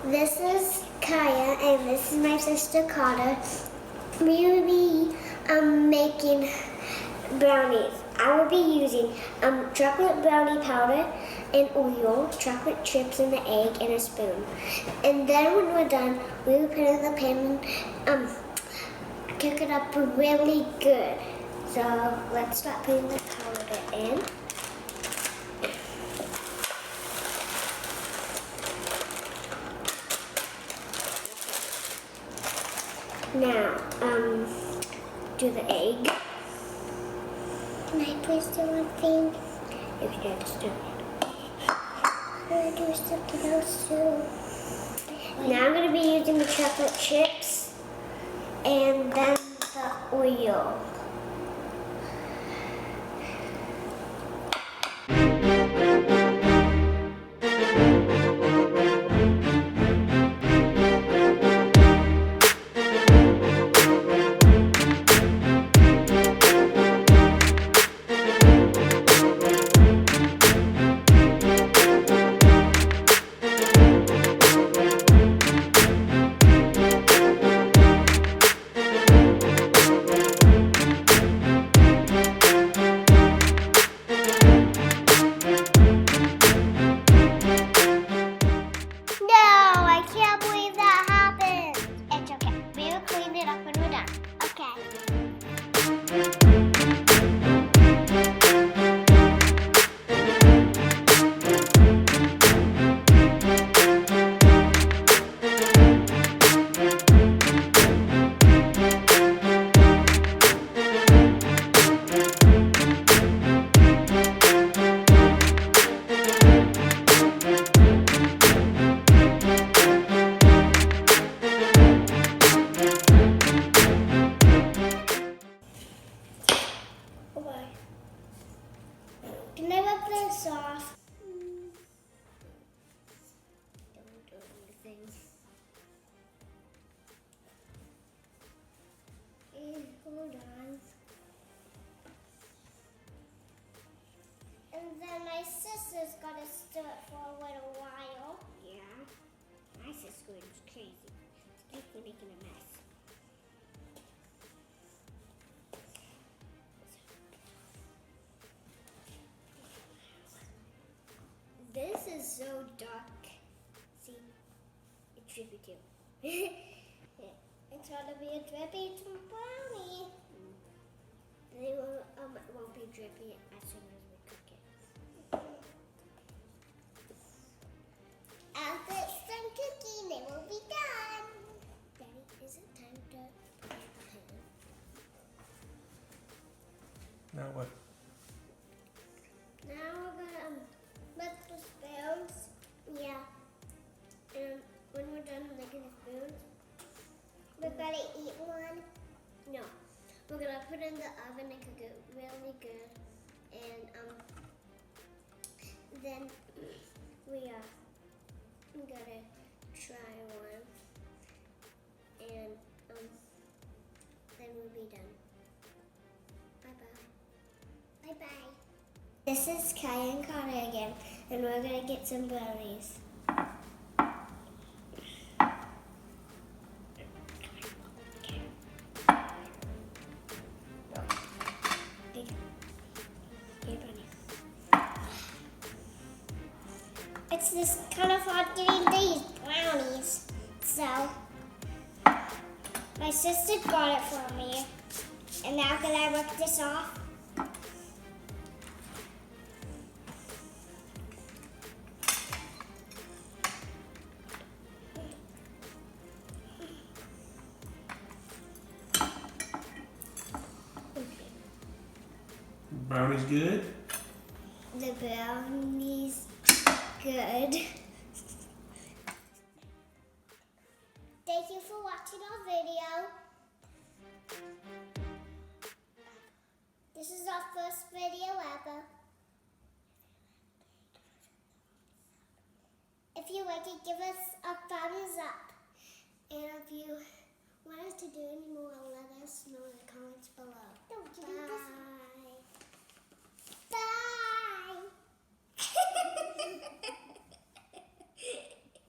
This is Kaya and this is my sister Carter. We will be making brownies. I will be using chocolate brownie powder and oil, chocolate chips and the egg and a spoon. And then when we're done, we will put it in the pan and cook it up really good. So let's start putting the powder in. Now, do the egg. Can I please do one thing? If you just do it. I'm going to do something else too. Now I'm going to be using the chocolate chips and then the oil. Can I rub this off? Don't do anything. Hold on. And then my sister's gotta stir it for a little while. Yeah. My sister is crazy. She's making a mess. This is so dark. See, it's drippy too. It's gonna be a drippy brownie. They will, it won't be drippy as soon as we cook it. After it's done cooking, it will be done. Daddy, is it time to put it in? Now what? Now we're gonna let the spoons. Yeah. And when we're done licking the spoons, we're gonna eat one. No. We're gonna put it in the oven and cook it really good. And then we are gonna try one. And then we'll be done. Bye-bye. Bye-bye. This is Kaya and Carter again, and we're gonna get some brownies. It's this kind of hard getting these brownies, so my sister got it for me, and now can I rip this off? Brownies good? The brownies good. Thank you for watching our video. This is our first video ever. If you like it, give us a thumbs up. And if you want us to do any more, let us know in the comments below. Bye. Bye.